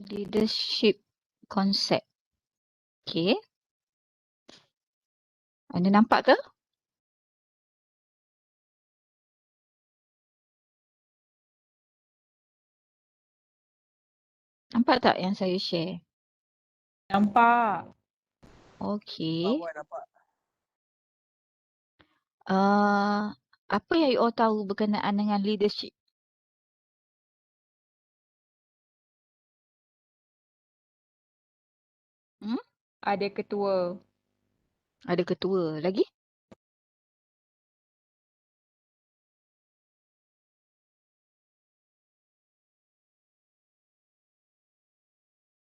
Leadership concept. Okay. Anda nampak ke? Nampak tak yang saya share? Nampak. Okay. Nampak. Apa yang you all tahu berkenaan dengan leadership? Ada ketua. Ada ketua lagi?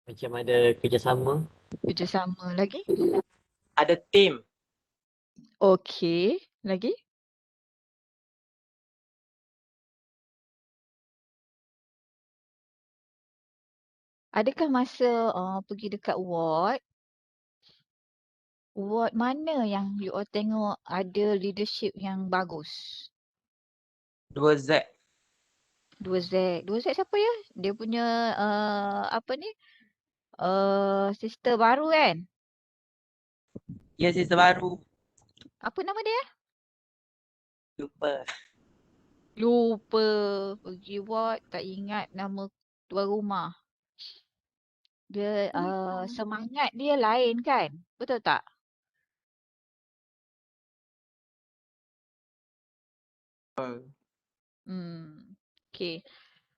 Macam ada kerjasama. Kerjasama lagi? Ada tim. Okay. Lagi? Adakah masa pergi dekat ward mana yang you all tengok ada leadership yang bagus? 2Z. 2Z. 2Z siapa ya? Dia punya apa ni? Sister baru kan? Ya, sistem baru. Apa nama dia? Lupa. Lupa. Pergi ward tak ingat nama tuan rumah. Dia semangat dia lain kan? Betul tak? Okay.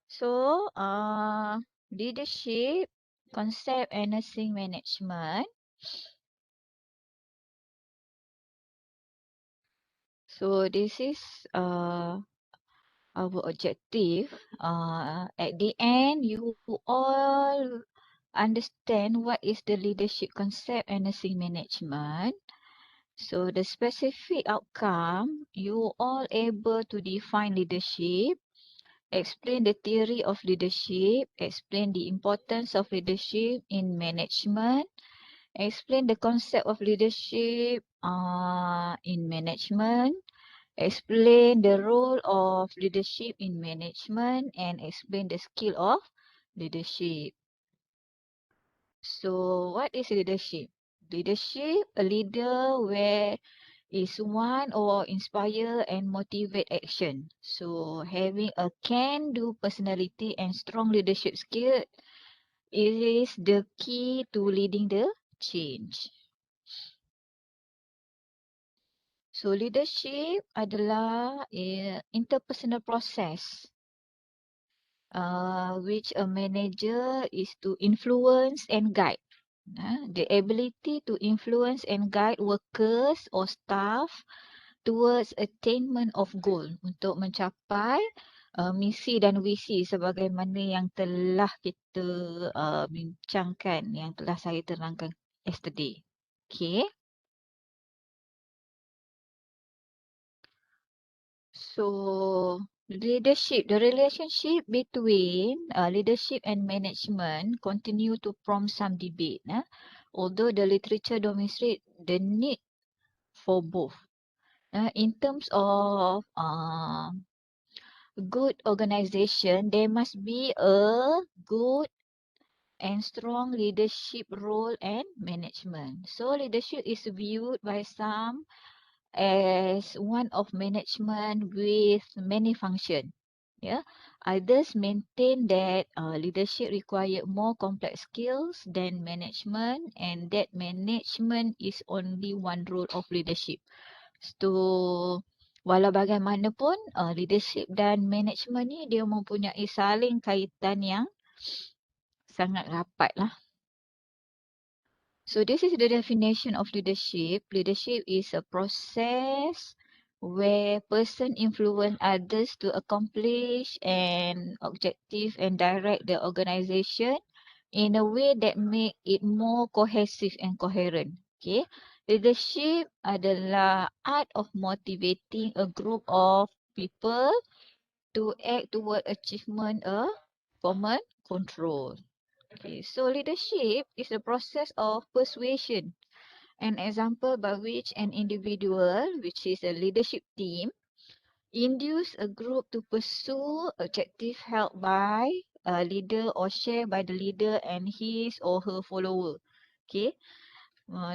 So, leadership, concept and nursing management. So, this is our objective. At the end, you all understand what is the leadership concept and nursing management. So, the specific outcome, you all able to define leadership, explain the theory of leadership, explain the importance of leadership in management, explain the concept of leadership in management, explain the role of leadership in management, and explain the skill of leadership. So, what is leadership? Leadership, a leader where is one or inspire and motivate action. So, having a can-do personality and strong leadership skill is the key to leading the change. So, leadership adalah interpersonal process which a manager is to influence and guide. The ability to influence and guide workers or staff towards attainment of goal untuk mencapai misi dan visi sebagaimana yang telah kita bincangkan, yang telah saya terangkan yesterday. Okay. So, leadership, the relationship between leadership and management continue to prompt some debate. Although the literature demonstrates the need for both. In terms of good organization, there must be a good and strong leadership role and management. So, leadership is viewed by some as one of management with many functions. Yeah, others maintain that leadership require more complex skills than management, and that management is only one role of leadership. So, walau bagaimanapun, leadership dan management ni dia mempunyai saling kaitan yang sangat rapat lah. So this is the definition of leadership. Leadership is a process where person influence others to accomplish an objective and direct the organization in a way that make it more cohesive and coherent. Okay. Leadership adalah art of motivating a group of people to act toward achievement a common control. Okay, so leadership is the process of persuasion. An example by which an individual, which is a leadership team, induce a group to pursue objective held by leader or shared by the leader and his or her follower. Okay.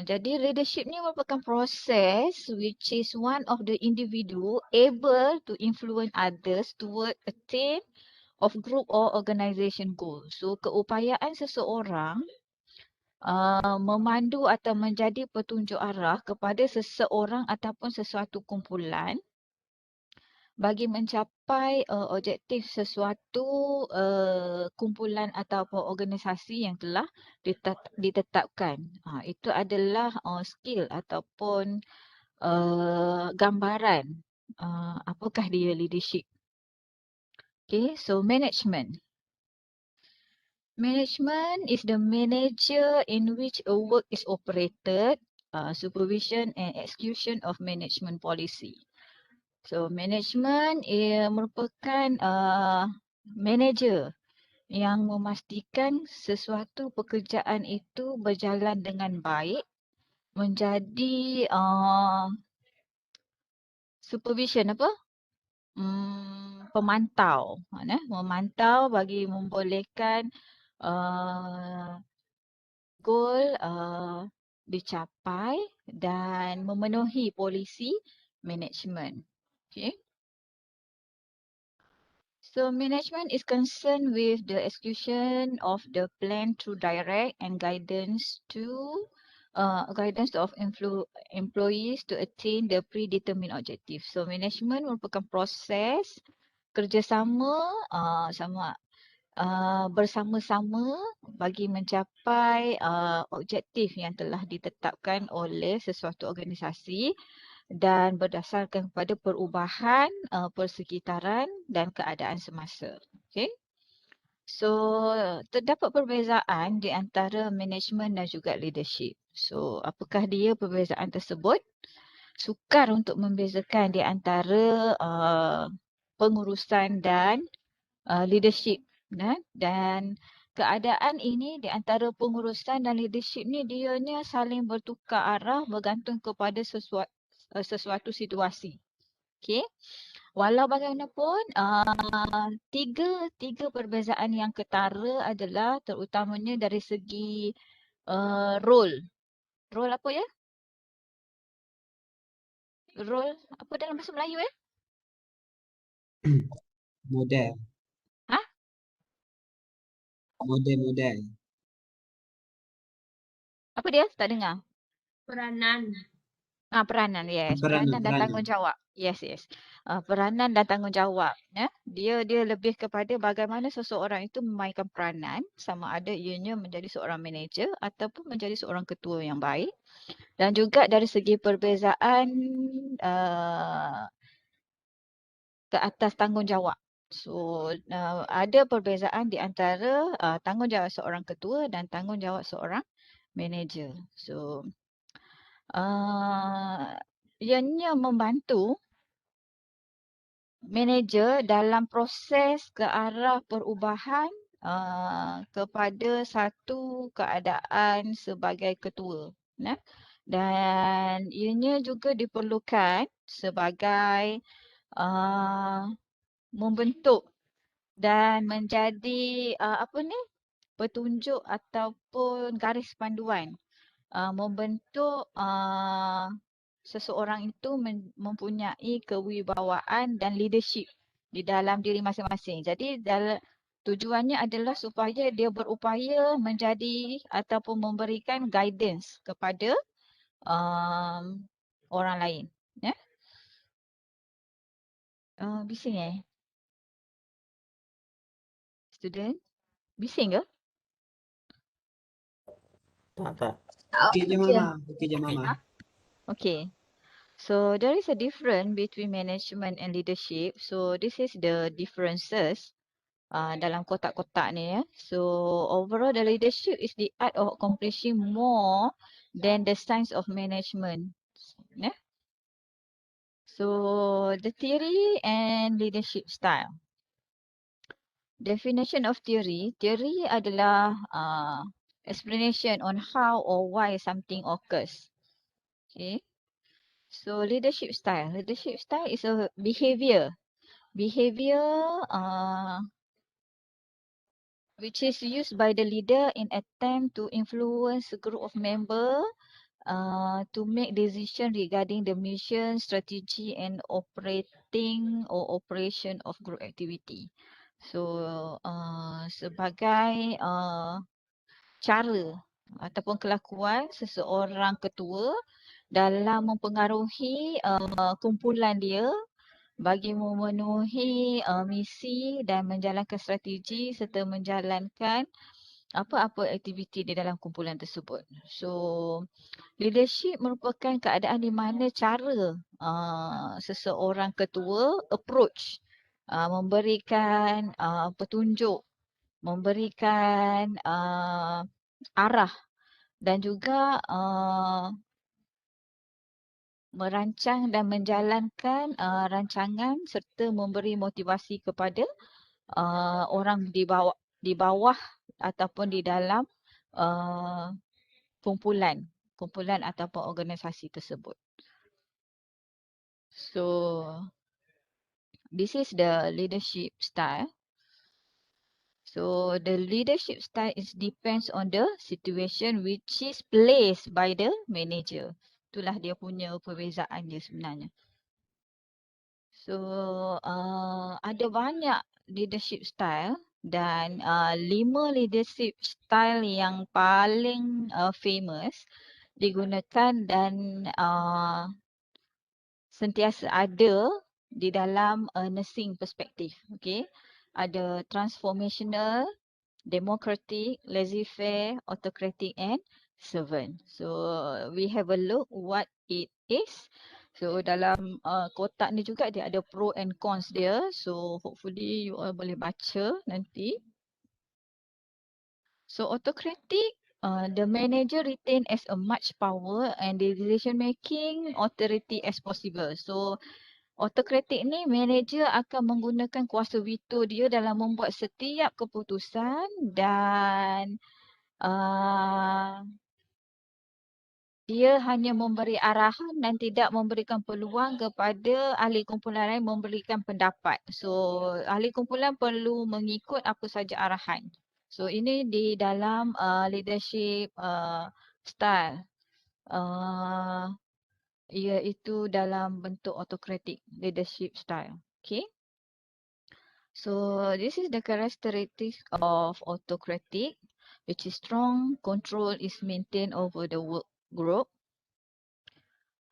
Jadi leadership ni merupakan proses which is one of the individual able to influence others toward attain of group or organisation goal. So keupayaan seseorang memandu atau menjadi petunjuk arah kepada seseorang ataupun sesuatu kumpulan bagi mencapai objektif sesuatu kumpulan ataupun organisasi yang telah ditetapkan. Itu adalah skill ataupun gambaran apakah dia leadership. Okay, so management. Management is the manager in which a work is operated, supervision and execution of management policy. So management merupakan manager yang memastikan sesuatu pekerjaan itu berjalan dengan baik, menjadi supervision apa? Pemantau, memantau bagi membolehkan goal dicapai dan memenuhi polisi management. Okay. So management is concerned with the execution of the plan through direct and guidance of employees to attain the predetermined objective. So management merupakan proses kerjasama bersama-sama bagi mencapai objektif yang telah ditetapkan oleh sesuatu organisasi dan berdasarkan kepada perubahan persekitaran dan keadaan semasa. Okay. So terdapat perbezaan di antara management dan juga leadership. So apakah dia perbezaan tersebut? Sukar untuk membezakan di antara pengurusan dan leadership. Dan keadaan ini di antara pengurusan dan leadership ni dianya saling bertukar arah bergantung kepada sesuatu situasi. Okay. Walau bagaimanapun, tiga perbezaan yang ketara adalah terutamanya dari segi role. Role apa ya? Role apa dalam bahasa Melayu ya? Model. Ha? Model. Apa dia? Tak dengar. Peranan. Peranan, yes. Peranan, Peranan dan peranan. tanggungjawab. Yes. Peranan dan tanggungjawab. Ya. Dia lebih kepada bagaimana seseorang itu memainkan peranan, sama ada ianya menjadi seorang manager ataupun menjadi seorang ketua yang baik. Dan juga dari segi perbezaan ke atas tanggungjawab. So ada perbezaan di antara tanggungjawab seorang ketua dan tanggungjawab seorang manager. So ianya membantu manager dalam proses ke arah perubahan kepada satu keadaan sebagai ketua. Dan ianya juga diperlukan sebagai membentuk dan menjadi petunjuk ataupun garis panduan. Membentuk seseorang itu mempunyai kewibawaan dan leadership di dalam diri masing-masing. Jadi tujuannya adalah supaya dia berupaya menjadi ataupun memberikan guidance kepada orang lain. Ya? Bising student? Bising ke? Tak. Okey je Mama. Okey je Mama. Okay. So there is a difference between management and leadership. So this is the differences dalam kotak-kotak ni ya. So overall the leadership is the art of accomplishing more than the science of management. Yeah. So the theory and leadership style. Definition of theory. Theory adalah explanation on how or why something occurs. Okay. So leadership style. Leadership style is a behavior which is used by the leader in attempt to influence a group of members to make decision regarding the mission, strategy and operation of group activity. So sebagai cara ataupun kelakuan seseorang ketua dalam mempengaruhi kumpulan dia bagi memenuhi misi dan menjalankan strategi serta menjalankan apa-apa aktiviti di dalam kumpulan tersebut. So, leadership merupakan keadaan di mana cara seseorang ketua approach, memberikan petunjuk, memberikan arah dan juga merancang dan menjalankan rancangan serta memberi motivasi kepada orang di bawah ataupun di dalam kumpulan ataupun organisasi tersebut. So this is the leadership style. So the leadership style is depends on the situation which is placed by the manager. Itulah dia punya perbezaan dia sebenarnya. So ada banyak leadership style dan 5 leadership style yang paling famous digunakan dan sentiasa ada di dalam nursing perspektif. Okay. Ada transformational, democratic, laissez-faire, autocratic and servant. So we have a look what it is. So dalam kotak ni juga dia ada pro and cons dia. So hopefully you all boleh baca nanti. So autocratic, the manager retain as a much power and the decision making authority as possible. So autocratic ni manager akan menggunakan kuasa veto dia dalam membuat setiap keputusan dan dia hanya memberi arahan dan tidak memberikan peluang kepada ahli kumpulan lain memberikan pendapat. So ahli kumpulan perlu mengikut apa saja arahan. So ini di dalam leadership style. Iaitu dalam bentuk autocratic leadership style. Okay. So this is the characteristics of autocratic, which is strong control is maintained over the work group.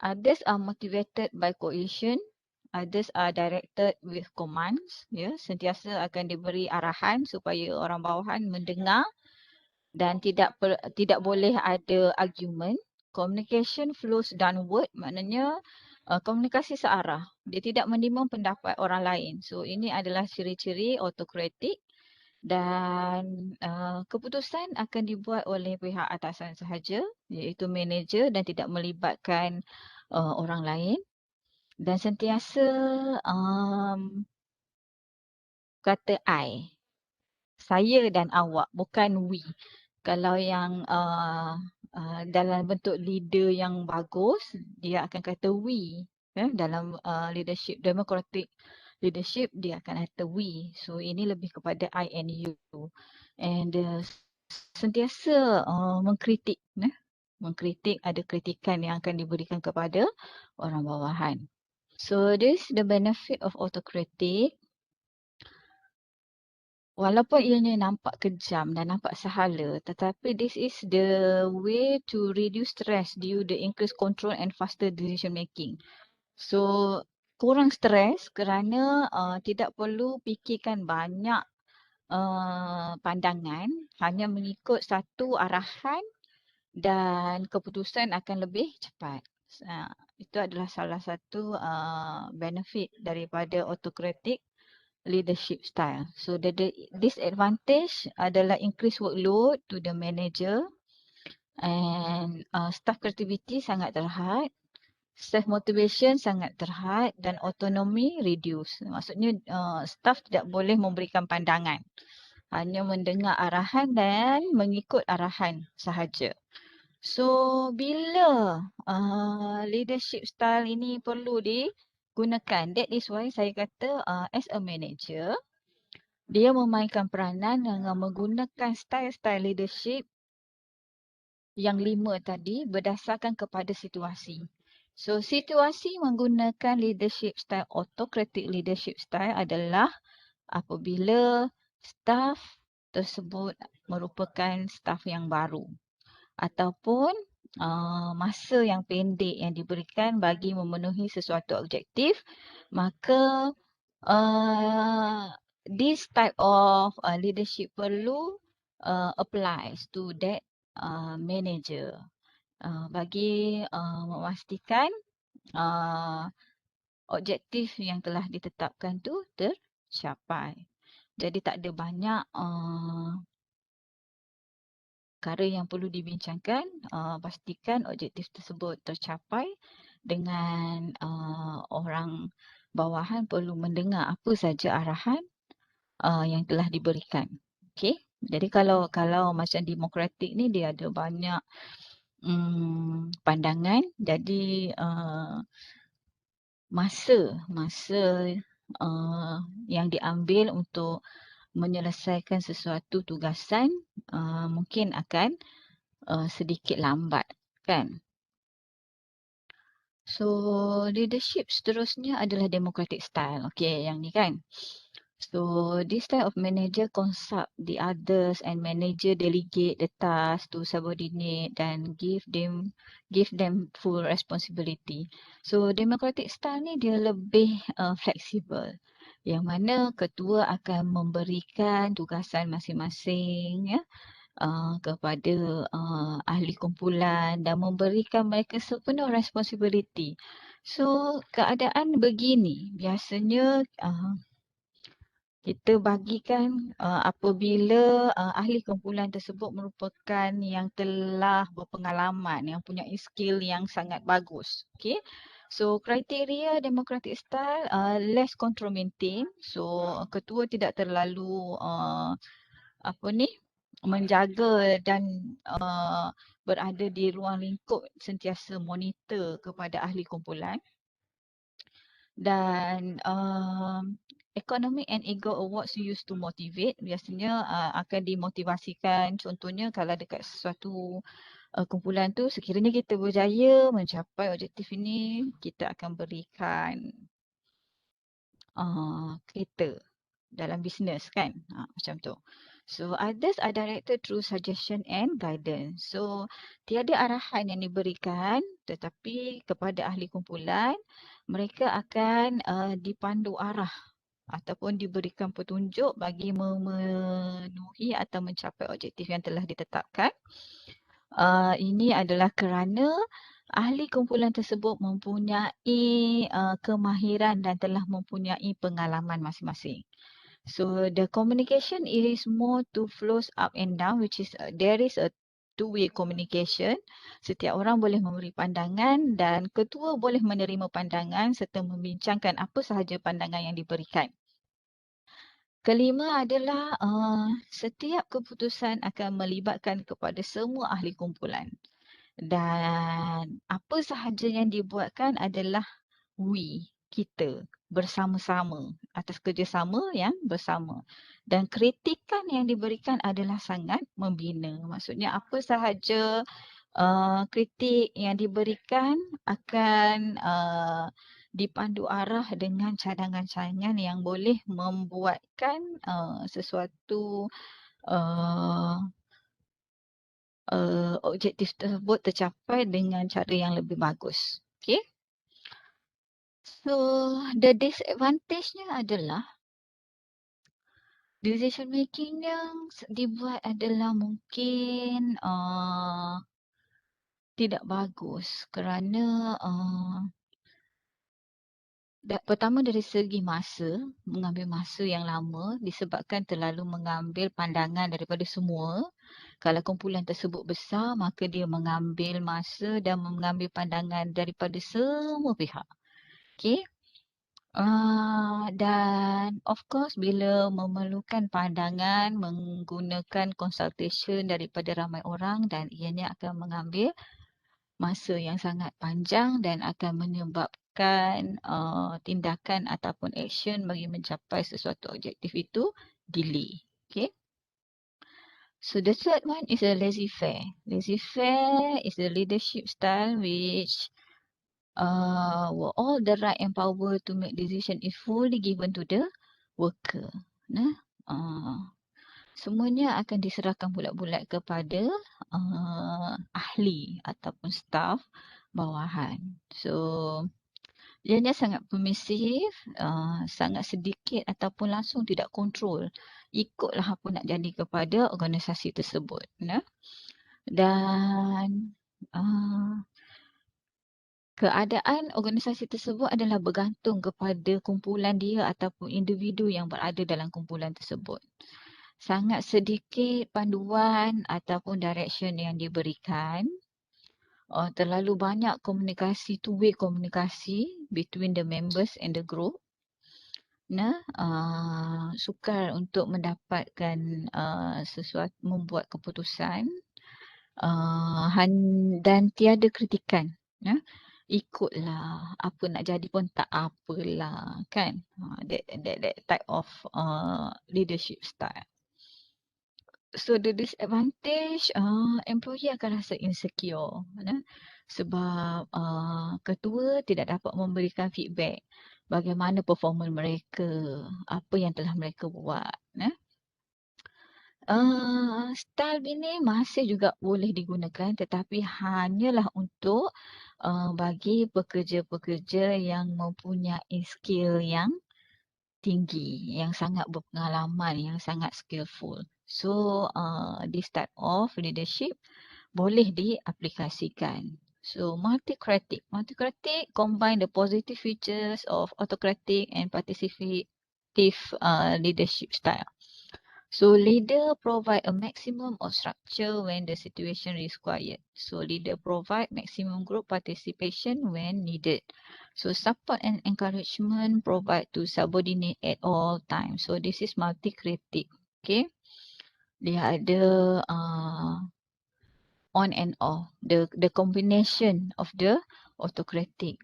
Others are motivated by cohesion. Others are directed with commands. Ya, sentiasa akan diberi arahan supaya orang bawahan mendengar dan tidak boleh ada argument. Communication flows downward, maknanya komunikasi searah. Dia tidak menimbang pendapat orang lain. So ini adalah ciri-ciri autocratic dan keputusan akan dibuat oleh pihak atasan sahaja, iaitu manager dan tidak melibatkan orang lain dan sentiasa kata I, saya dan awak, bukan we. Kalau yang dalam bentuk leader yang bagus, dia akan kata we. Dalam leadership, democratic leadership, dia akan kata we. So ini lebih kepada I and you. And sentiasa mengkritik. Mengkritik, ada kritikan yang akan diberikan kepada orang bawahan. So this is the benefit of autocratic. Walaupun ianya nampak kejam dan nampak sahala, tetapi this is the way to reduce stress due the increased control and faster decision making. So kurang stres kerana tidak perlu fikirkan banyak pandangan, hanya mengikut satu arahan dan keputusan akan lebih cepat. Itu adalah salah satu benefit daripada autocratic leadership style. So the disadvantage adalah increased workload to the manager and staff creativity sangat terhad, staff motivation sangat terhad dan autonomy reduce. Maksudnya staff tidak boleh memberikan pandangan. Hanya mendengar arahan dan mengikut arahan sahaja. So bila leadership style ini perlu digunakan, that is why saya kata as a manager, Dia memainkan peranan dengan menggunakan style-style leadership yang 5 tadi berdasarkan kepada situasi. So, situasi menggunakan leadership style, autocratic leadership style adalah apabila staff tersebut merupakan staff yang baru ataupun masa yang pendek yang diberikan bagi memenuhi sesuatu objektif, maka this type of leadership perlu applies to that manager bagi memastikan objektif yang telah ditetapkan tu tercapai. Jadi tak ada banyak perkara yang perlu dibincangkan. Pastikan objektif tersebut tercapai dengan orang bawahan perlu mendengar apa saja arahan yang telah diberikan. Okey. Jadi kalau macam demokratik ni dia ada banyak pandangan. Jadi masa yang diambil untuk menyelesaikan sesuatu tugasan mungkin akan sedikit lambat, kan? So, leadership seterusnya adalah democratic style. Okay, yang ni kan. So, this type of manager consult the others and manager delegate the task to subordinate dan give them full responsibility. So, democratic style ni dia lebih fleksibel. Yang mana ketua akan memberikan tugasan masing-masing ya, kepada ahli kumpulan dan memberikan mereka sepenuh responsibility. So, keadaan begini biasanya kita bagikan apabila ahli kumpulan tersebut merupakan yang telah berpengalaman, yang punya skill yang sangat bagus. Okay. So, kriteria democratic style less control maintain. So, ketua tidak terlalu menjaga dan berada di ruang lingkup sentiasa monitor kepada ahli kumpulan. Dan economic and ego awards used to motivate, biasanya akan dimotivasikan. Contohnya kalau dekat sesuatu kumpulan tu, sekiranya kita berjaya mencapai objektif ini, kita akan berikan kereta dalam bisnes, kan, macam tu. So, others are directed through suggestion and guidance. So, tiada arahan yang diberikan tetapi kepada ahli kumpulan, mereka akan dipandu arah ataupun diberikan petunjuk bagi memenuhi atau mencapai objektif yang telah ditetapkan. Ini adalah kerana ahli kumpulan tersebut mempunyai kemahiran dan telah mempunyai pengalaman masing-masing. So the communication is more to flows up and down, which is there is a two-way communication. Setiap orang boleh memberi pandangan dan ketua boleh menerima pandangan serta membincangkan apa sahaja pandangan yang diberikan. Kelima adalah setiap keputusan akan melibatkan kepada semua ahli kumpulan. Dan apa sahaja yang dibuatkan adalah kita bersama-sama atas kerjasama yang bersama. Dan kritikan yang diberikan adalah sangat membina. Maksudnya apa sahaja kritik yang diberikan akan dipandu arah dengan cadangan-cadangan yang boleh membuatkan sesuatu objektif tersebut tercapai dengan cara yang lebih bagus. Okay. So, the disadvantage-nya adalah decision making yang dibuat adalah mungkin tidak bagus kerana pertama dari segi masa, mengambil masa yang lama disebabkan terlalu mengambil pandangan daripada semua. Kalau kumpulan tersebut besar, maka dia mengambil masa dan mengambil pandangan daripada semua pihak. Okay. Dan of course bila memerlukan pandangan menggunakan consultation daripada ramai orang dan ianya akan mengambil masa yang sangat panjang dan akan menyebabkan tindakan ataupun action bagi mencapai sesuatu objektif itu delay. Okay. So the third one is a laissez-faire. Laissez-faire is a leadership style which where all the right and power to make decision is fully given to the worker. Nah, semuanya akan diserahkan bulat-bulat kepada ahli ataupun staf bawahan. So ianya sangat permisif, sangat sedikit ataupun langsung tidak kontrol. Ikutlah apa nak jadi kepada organisasi tersebut. Nah. Dan keadaan organisasi tersebut adalah bergantung kepada kumpulan dia ataupun individu yang berada dalam kumpulan tersebut. Sangat sedikit panduan ataupun direction yang diberikan. Terlalu banyak komunikasi, two-way komunikasi between the members and the group. Nah, sukar untuk mendapatkan sesuatu, membuat keputusan dan tiada kritikan. Nah, ikutlah apa nak jadi pun tak apalah, kan? That type of leadership style. So the disadvantage, employee akan rasa insecure, sebab ketua tidak dapat memberikan feedback bagaimana performance mereka, apa yang telah mereka buat. Style ini masih juga boleh digunakan tetapi hanyalah untuk bagi pekerja-pekerja yang mempunyai skill yang tinggi, yang sangat berpengalaman, yang sangat skillful. So, this type of leadership boleh diaplikasikan. So, multicratic. Multicratic combine the positive features of autocratic and participative leadership style. So, leader provide a maximum of structure when the situation is required. So, leader provide maximum group participation when needed. So, support and encouragement provide to subordinate at all times. So, this is multicratic. Okay. Dia ada on and off. The combination of the autocratic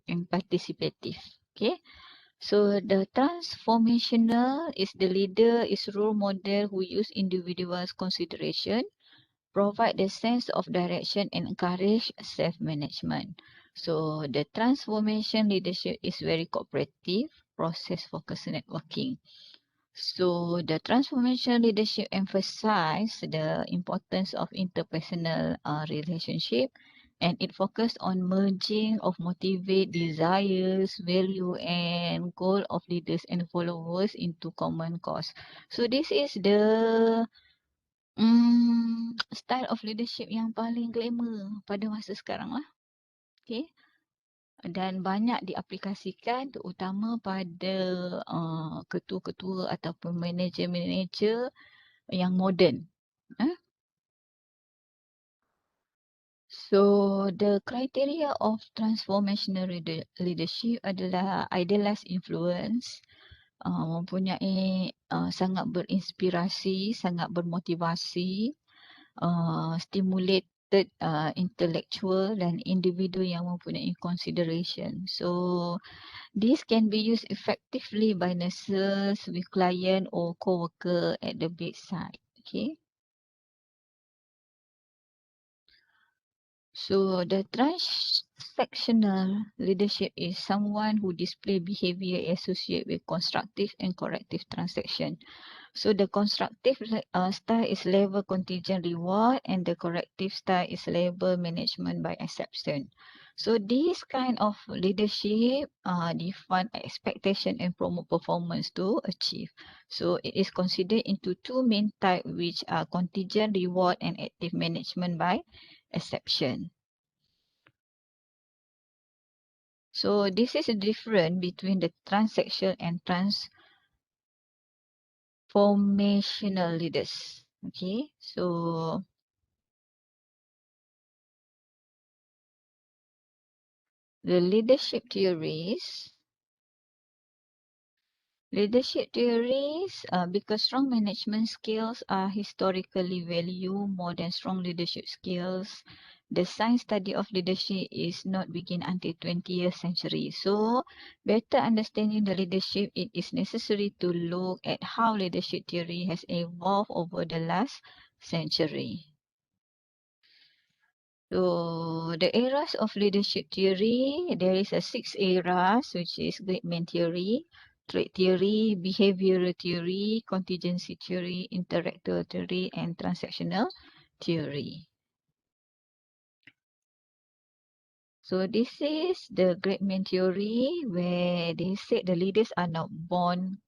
and participative. Okay. So the transformational is the leader is role model who use individuals' consideration, provide the sense of direction and encourage self-management. So the transformation leadership is very cooperative, process-focused networking. So the transformation leadership emphasize the importance of interpersonal relationship, and it focused on merging of motivate desires, value and goal of leaders and followers into common cause. So this is the style of leadership yang paling glamour pada masa sekarang lah. Okay. Dan banyak diaplikasikan terutama pada ketua-ketua ataupun manager-manager yang moden. So the criteria of transformational leadership adalah idealized influence, mempunyai sangat berinspirasi, sangat bermotivasi, stimulated intellectual dan individu yang mempunyai consideration. So this can be used effectively by nurses with client or co-worker at the bedside. Okay. So the transactional leadership is someone who display behavior associated with constructive and corrective transaction. So the constructive style is level contingent reward and the corrective style is level management by exception. So this kind of leadership define expectation and promote performance to achieve. So it is considered into two main types which are contingent reward and active management by exception. So this is a difference between the transactional and transformational leaders. Okay, so the leadership theories. Because strong management skills are historically valued more than strong leadership skills. the science study of leadership is not begin until 20th century. So, better understanding the leadership, it is necessary to look at how leadership theory has evolved over the last century. So, the eras of leadership theory, there is a 6 eras, which is great man theory, trait theory, behavioral theory, contingency theory, intellectual theory, and transactional theory. So this is the great man theory where they said the leaders are born,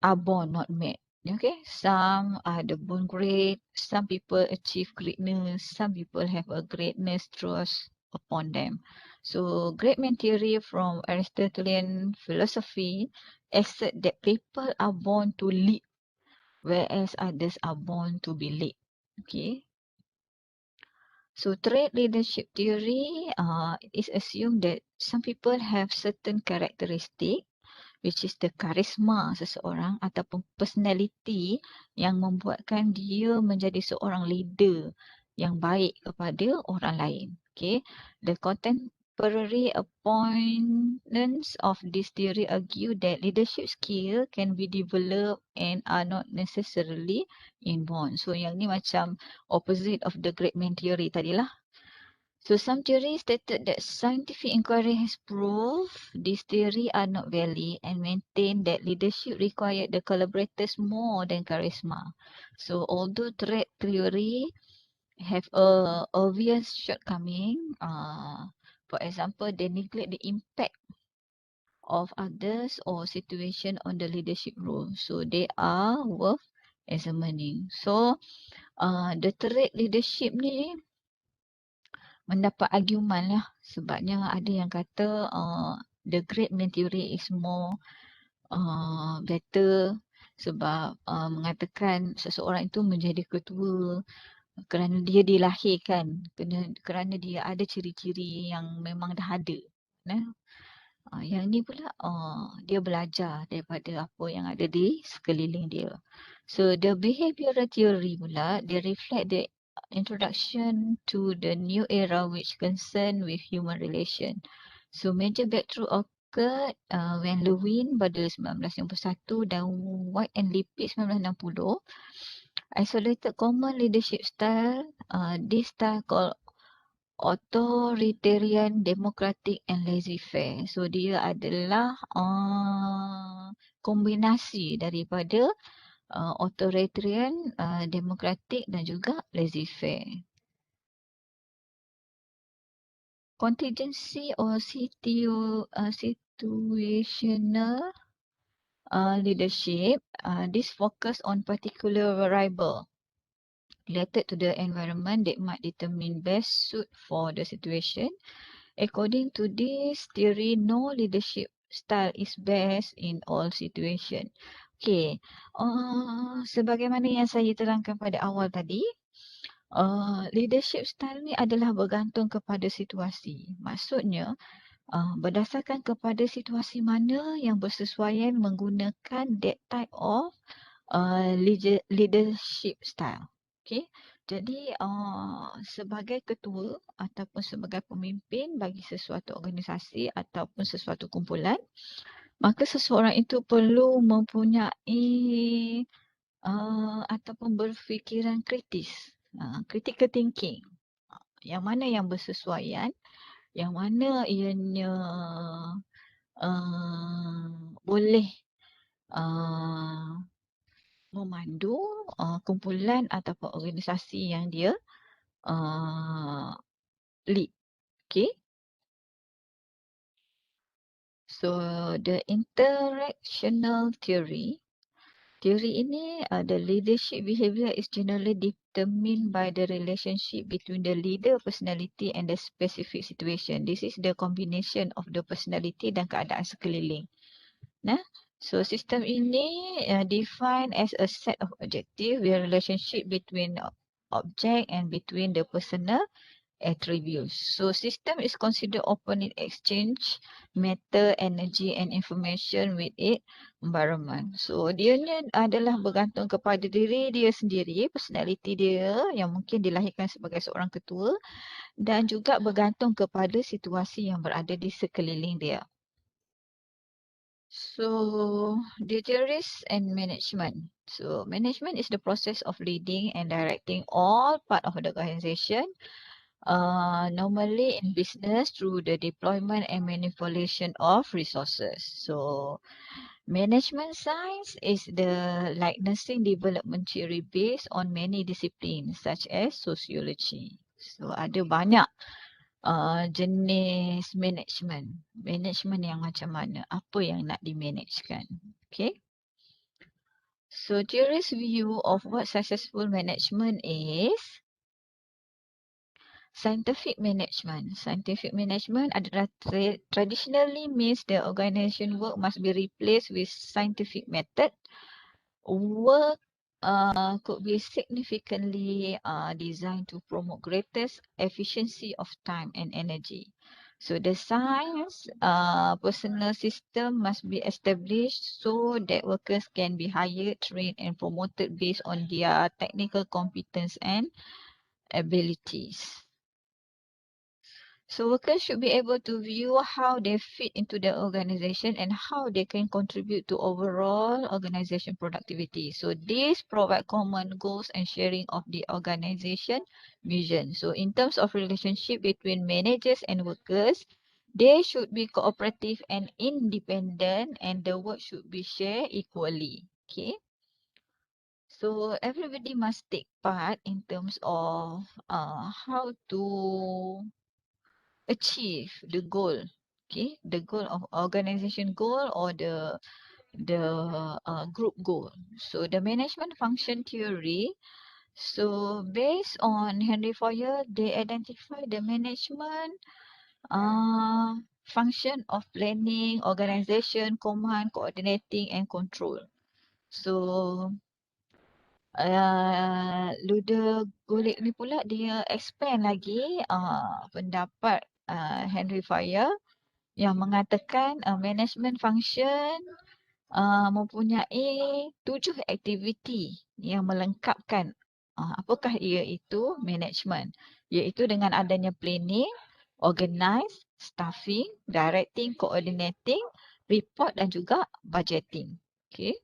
not made. Okay, some are the born great, some people achieve greatness, some people have a greatness thrust upon them. So great man theory from Aristotelian philosophy assert that people are born to lead, whereas others are born to be led. Okay. So trait leadership theory is assumed that some people have certain characteristic, which is the charisma seseorang ataupun personality yang membuatkan dia menjadi seorang leader yang baik kepada orang lain. Okay. The contemporary opponents of this theory argue that leadership skill can be developed and are not necessarily inborn. So yang ni macam opposite of the great man theory tadilah. So some theories stated that scientific inquiry has proved these theories are not valid and maintain that leadership required the collaborators more than charisma. So although trait theory have a obvious shortcoming, for example, they neglect the impact of others or situation on the leadership role. So they are worth examining. So the trait leadership ni mendapat argument lah sebabnya ada yang kata the great man theory is more better sebab mengatakan seseorang itu menjadi ketua kerana dia dilahirkan, kerana dia ada ciri-ciri yang memang dah ada. Yang ni pula dia belajar daripada apa yang ada di sekeliling dia. So the behavioral theory pula, they reflect the introduction to the new era which concern with human relation. So major breakthrough occurred when Lewin pada 1961 dan White and Lippitt 1960 isolated common leadership style. This style called authoritarian, democratic and laissez-faire. So dia adalah kombinasi daripada authoritarian, democratic dan juga laissez-faire. Contingency or situational leadership, this focus on particular variable related to the environment that might determine best suit for the situation. According to this theory, no leadership style is best in all situation. Okay, sebagaimana yang saya terangkan pada awal tadi, leadership style ni adalah bergantung kepada situasi. Maksudnya, berdasarkan kepada situasi mana yang bersesuaian menggunakan that type of leadership style. Okay, jadi sebagai ketua ataupun sebagai pemimpin bagi sesuatu organisasi ataupun sesuatu kumpulan, maka seseorang itu perlu mempunyai ataupun berfikiran kritis, critical thinking. Yang mana yang bersesuaian, yang mana ianya boleh memandu kumpulan ataupun organisasi yang dia lead. Okay. So the interactional theory. Teori ini, the leadership behavior is generally determined by the relationship between the leader personality and the specific situation. This is the combination of the personality dan keadaan sekeliling. Nah, so sistem ini defined as a set of objective where relationship between object and between the personal attributes. So system is considered open in exchange matter, energy and information with its environment. So dia ni adalah bergantung kepada diri dia sendiri, personality dia yang mungkin dilahirkan sebagai seorang ketua dan juga bergantung kepada situasi yang berada di sekeliling dia. So, theories and management. So, management is the process of leading and directing all part of the organization, normally in business through the deployment and manipulation of resources. So, management science is the like nursing development theory based on many disciplines such as sociology. So, ada banyak jenis management. Management yang macam mana? Apa yang nak dimanagekan? Okay. So theory's view of what successful management is scientific management. Scientific management adalah traditionally means the organization work must be replaced with scientific method. Work could be significantly designed to promote greatest efficiency of time and energy. So the science personal system must be established so that workers can be hired, trained and promoted based on their technical competence and abilities. So workers should be able to view how they fit into the organization and how they can contribute to overall organization productivity. So this provide common goals and sharing of the organization vision. So in terms of relationship between managers and workers, they should be cooperative and independent and the work should be shared equally. Okay. So everybody must take part in terms of how to achieve the goal, okay, the goal of organization goal or the group goal. So the management function theory, so based on Henry Fayol, they identify the management function of planning, organization, command, coordinating and control. So Luda Gulik ni pula dia expand lagi pendapat Henry Fayol yang mengatakan management function mempunyai 7 aktiviti yang melengkapkan apakah ia itu management, iaitu dengan adanya planning, organize, staffing, directing, coordinating, report dan juga budgeting. Okay.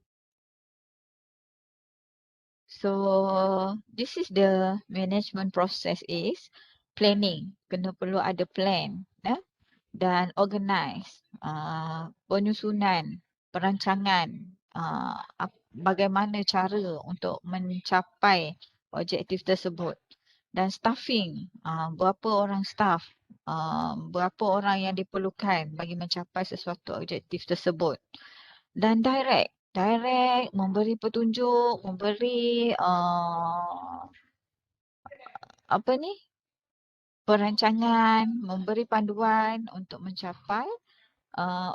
So this is the management process is planning, kena perlu ada plan, dan organize, penyusunan, perancangan, bagaimana cara untuk mencapai objektif tersebut, dan staffing, berapa orang staff, berapa orang yang diperlukan bagi mencapai sesuatu objektif tersebut, dan direct memberi petunjuk, memberi perancangan, memberi panduan untuk mencapai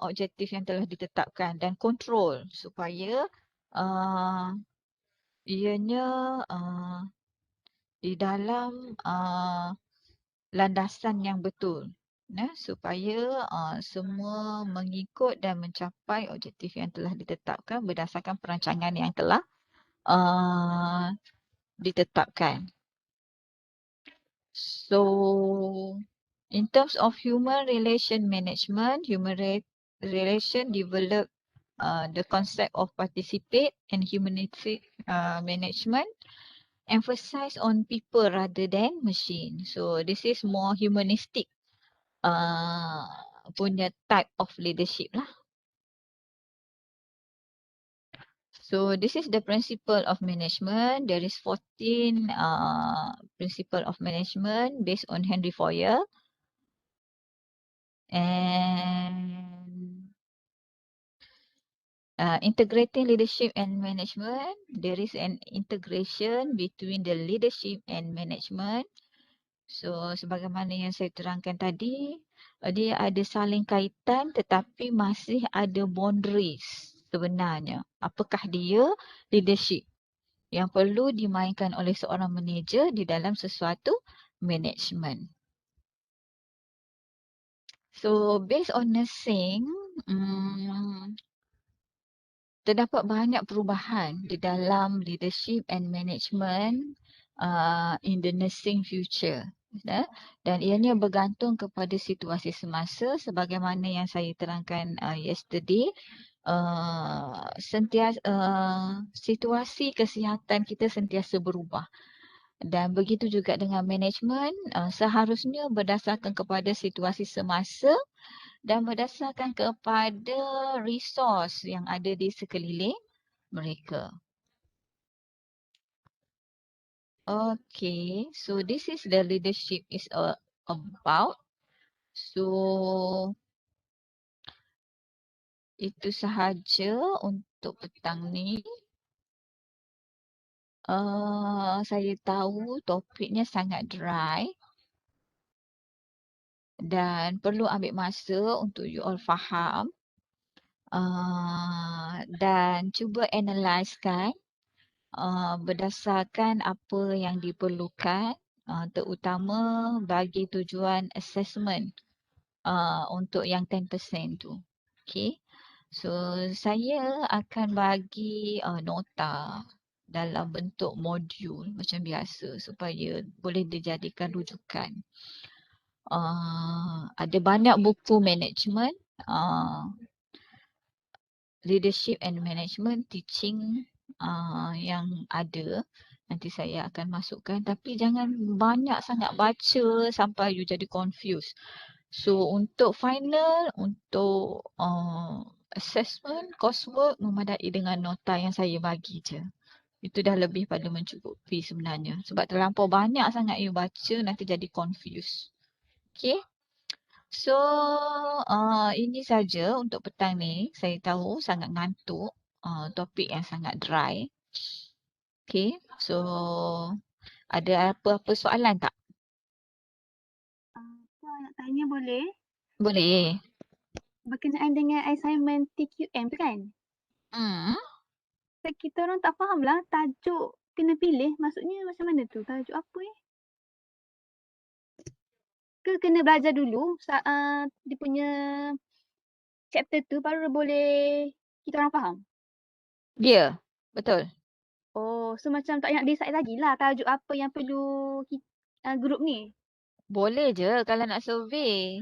objektif yang telah ditetapkan, dan control supaya ianya di dalam landasan yang betul, supaya semua mengikut dan mencapai objektif yang telah ditetapkan berdasarkan perancangan yang telah ditetapkan. So in terms of human relation management, relation develop the concept of participate and humanistic management emphasize on people rather than machine. So this is more humanistic punya type of leadership lah. So this is the principle of management. There is 14 principle of management based on Henry Fayol. And integrating leadership and management, there is an integration between the leadership and management. So sebagaimana yang saya terangkan tadi, dia ada saling kaitan tetapi masih ada boundaries sebenarnya. Apakah dia leadership yang perlu dimainkan oleh seorang manager di dalam sesuatu management. So based on nursing, terdapat banyak perubahan di dalam leadership and management in the nursing future. Dan ianya bergantung kepada situasi semasa sebagaimana yang saya terangkan yesterday. Situasi kesihatan kita sentiasa berubah. Dan begitu juga dengan management, seharusnya berdasarkan kepada situasi semasa dan berdasarkan kepada resource yang ada di sekeliling mereka. Okay, so this is the leadership is about. So itu sahaja untuk petang ni. Saya tahu topiknya sangat dry dan perlu ambil masa untuk you all faham. Dan cuba analysekan berdasarkan apa yang diperlukan terutama bagi tujuan assessment untuk yang 10% tu. Okay. So saya akan bagi nota dalam bentuk modul macam biasa supaya boleh dijadikan rujukan. Ada banyak buku management, leadership and management teaching yang ada. Nanti saya akan masukkan, tapi jangan banyak sangat baca sampai you jadi confused. So untuk final, untuk assessment, coursework memadai dengan nota yang saya bagi je. Itu dah lebih pada mencukupi sebenarnya. Sebab terlampau banyak sangat you baca, nanti jadi confused. Okay. So ini saja untuk petang ni. Saya tahu sangat ngantuk. Topik yang sangat dry. Okay. So ada apa-apa soalan tak? Puan nak tanya boleh? Boleh. Berkenaan dengan assignment TQM tu kan? Kita orang tak faham lah tajuk kena pilih. Maksudnya macam mana tu? Tajuk apa Ke kena belajar dulu dia punya chapter tu baru boleh kita orang faham? Ya, betul. Oh, so macam tak nak decide lagi lah tajuk apa yang perlu group ni? Boleh je kalau nak survey.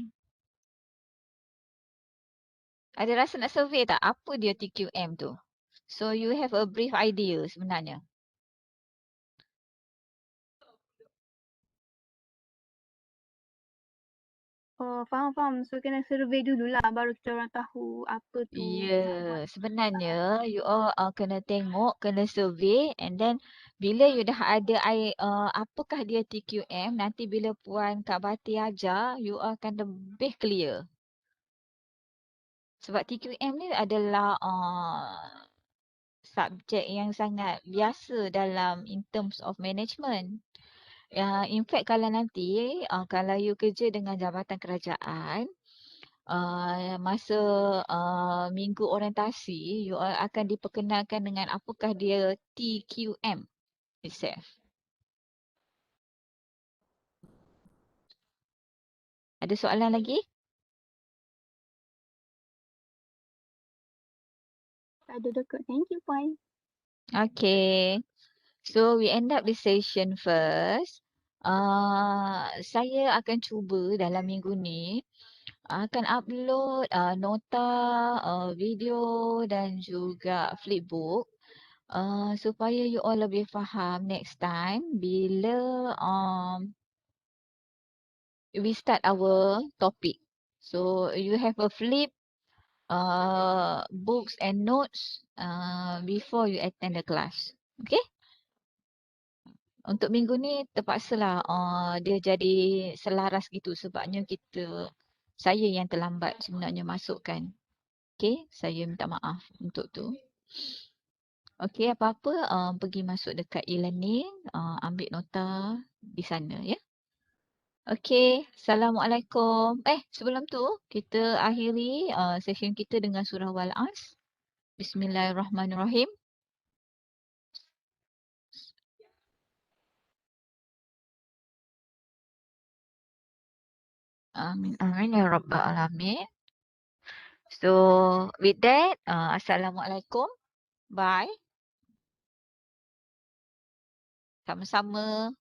Ada rasa nak survey tak? Apa dia TQM tu? So you have a brief idea sebenarnya. Oh, faham. So kena survey dululah baru kita orang tahu apa tu. Ya, sebenarnya you all kena tengok, kena survey and then bila you dah ada apakah dia TQM, nanti bila Puan Kak Bati ajar, you all akan lebih clear. Sebab TQM ni adalah subjek yang sangat biasa dalam in terms of management. In fact kalau nanti kalau you kerja dengan jabatan kerajaan, masa minggu orientasi, you all akan diperkenalkan dengan apakah dia TQM itself. Ada soalan lagi? Ada doktor. Thank you, Puan. Okay. So we end up this session first. Saya akan cuba dalam minggu ni akan upload nota, video dan juga flipbook supaya you all lebih faham next time bila we start our topic. So you have a flip, books and notes before you attend the class. Okay? Untuk minggu ni terpaksalah dia jadi selaras gitu sebabnya saya yang terlambat sebenarnya masukkan. Okay, saya minta maaf untuk tu. Okay, apa-apa pergi masuk dekat e-learning, ambil nota di sana ya. Okay, Assalamualaikum. Sebelum tu kita akhiri session kita dengan surah Wal-As. Bismillahirrahmanirrahim. Amin amin ya rabbal alamin. So with that, assalamualaikum. Bye. Sama-sama.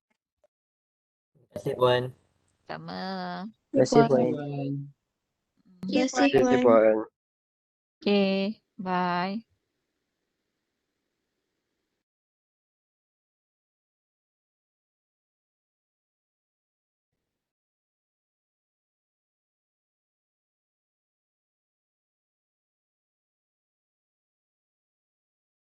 Terima kasih Puan. Sama. Terima kasih, Terima kasih, Puan. Puan. Hmm. Terima kasih, Terima kasih, Puan. Puan. Okay. Bye.